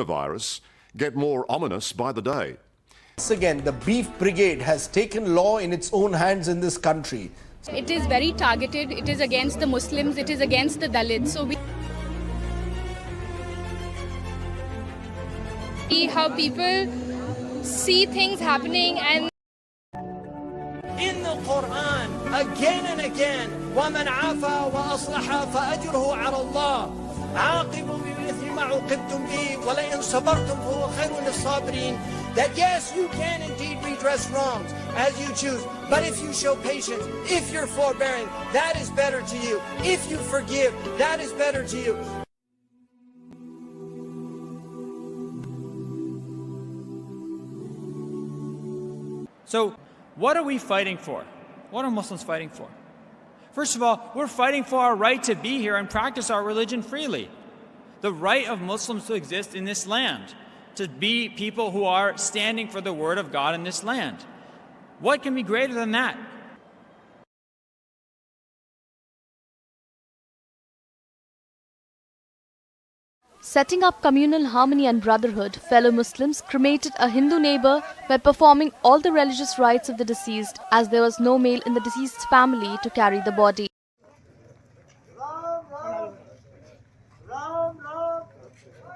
virus get more ominous by the day. Once again, the Beef Brigade has taken law in its own hands in this country. It is very targeted. It is against the Muslims. It is against the Dalits. So we see how people see things happening, and in the Quran, again and again, وَمَنْ عَافَى وَأَصْلَحَ فَأَجْرُهُ عَلَى اللَّهِ عَاقِبُوا بِمِثْلِ مَا عُوقِبْتُمْ بِهِ وَلَئِنْ صَبَرْتُمْ فَهُوَ خَيْرٌ لِلصَّابِرِينَ. That yes, you can indeed redress wrongs as you choose, but if you show patience, if you're forbearing, that is better to you. If you forgive, that is better to you. So, what are we fighting for? What are Muslims fighting for? First of all, we're fighting for our right to be here and practice our religion freely. The right of Muslims to exist in this land, to be people who are standing for the word of God in this land. What can be greater than that? Setting up communal harmony and brotherhood, fellow Muslims cremated a Hindu neighbor by performing all the religious rites of the deceased, as there was no male in the deceased's family to carry the body.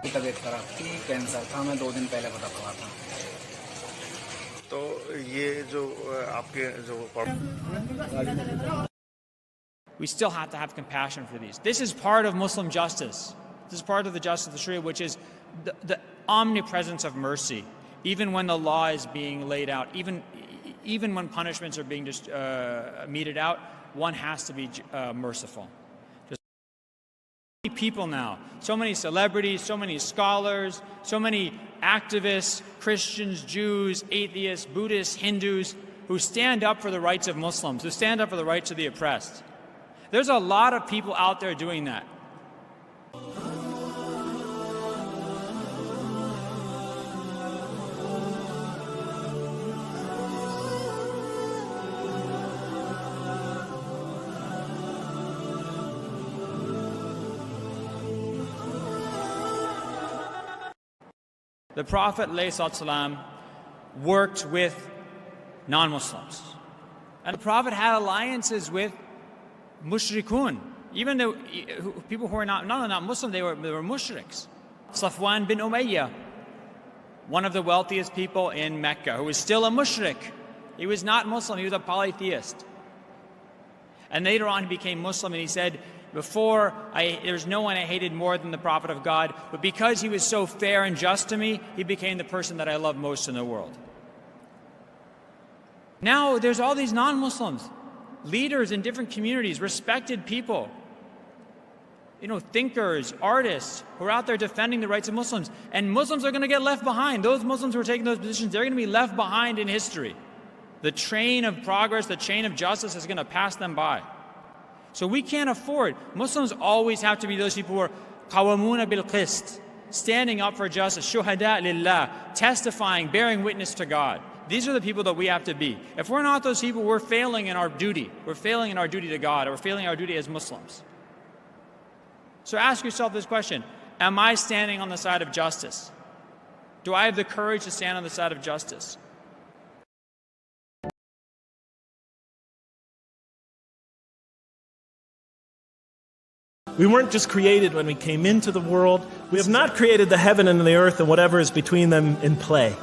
तबीयत खराब थी, cancer था, मैं 2 दिन पहले पता पड़ा था। तो ये जो आपके जो We still have to have compassion for these. This is part of Muslim justice. This is part of the justice of the Sharia, which is the omnipresence of mercy. Even when the law is being laid out, even when punishments are being meted out, one has to be merciful. People now, so many celebrities, so many scholars, so many activists, Christians, Jews, atheists, Buddhists, Hindus, who stand up for the rights of Muslims, who stand up for the rights of the oppressed. There's a lot of people out there doing that. The Prophet ﷺ worked with non-Muslims. And the Prophet had alliances with mushrikun. Even though people who were not Muslim, they were mushriks. Safwan bin Umayyah, one of the wealthiest people in Mecca, who was still a mushrik. He was not Muslim, he was a polytheist. And later on he became Muslim, and he said, there's no one I hated more than the Prophet of God, but because he was so fair and just to me, he became the person that I love most in the world. Now there's all these non-Muslims, leaders in different communities, respected people, thinkers, artists, who are out there defending the rights of Muslims. And Muslims are going to get left behind. Those Muslims who are taking those positions, they're going to be left behind in history. The train of progress, the chain of justice is going to pass them by. So we can't afford. Muslims always have to be those people who are qawamuna bil qist, standing up for justice, shuhada lillah, testifying, bearing witness to God. These are the people that we have to be. If we're not those people, we're failing in our duty. We're failing in our duty to God, or we're failing our duty as Muslims. So ask yourself this question: am I standing on the side of justice? Do I have the courage to stand on the side of justice? We weren't just created when we came into the world. We have not created the heaven and the earth and whatever is between them in play.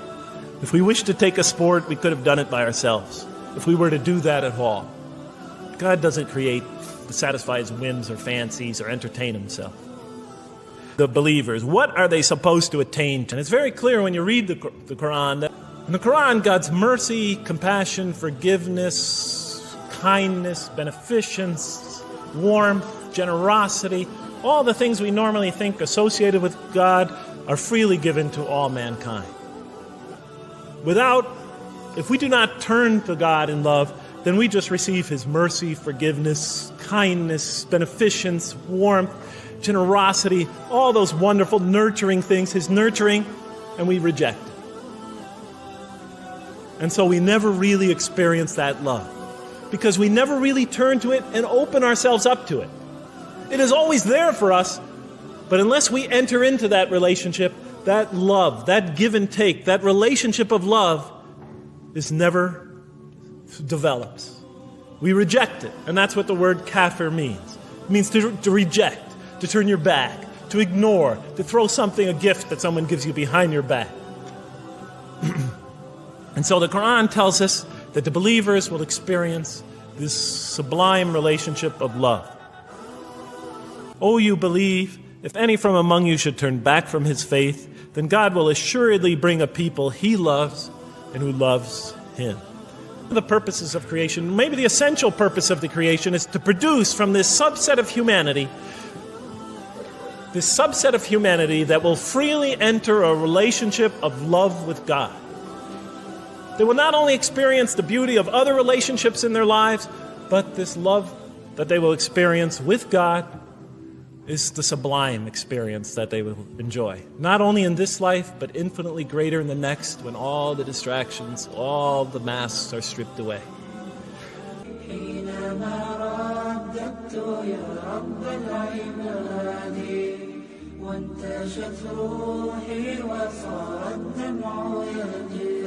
If we wished to take a sport, we could have done it by ourselves, if we were to do that at all. God doesn't create to satisfy his whims or fancies or entertain himself. The believers, what are they supposed to attain to? And it's very clear when you read the Quran that in the Quran, God's mercy, compassion, forgiveness, kindness, beneficence, warmth, generosity, all the things we normally think associated with God are freely given to all mankind. If we do not turn to God in love, then we just receive his mercy, forgiveness, kindness, beneficence, warmth, generosity, all those wonderful nurturing things, his nurturing, and we reject it. And so we never really experience that love, because we never really turn to it and open ourselves up to it. It is always there for us, But unless we enter into that relationship, that love, that give and take, that relationship of love is never develops. We reject it, and that's what the word kafir means. It means to reject, to turn your back, to ignore, to throw something, a gift that someone gives you behind your back. And so the Quran tells us that the believers will experience this sublime relationship of love. O you believe, if any from among you should turn back from his faith, then God will assuredly bring a people he loves and who loves him. The purposes of creation, maybe the essential purpose of the creation, is to produce from this subset of humanity that will freely enter a relationship of love with God. They will not only experience the beauty of other relationships in their lives, but this love that they will experience with God is the sublime experience that they will enjoy. Not only in this life, but infinitely greater in the next, when all the distractions, all the masks are stripped away. وانتشت روحي وصار الدمع يجري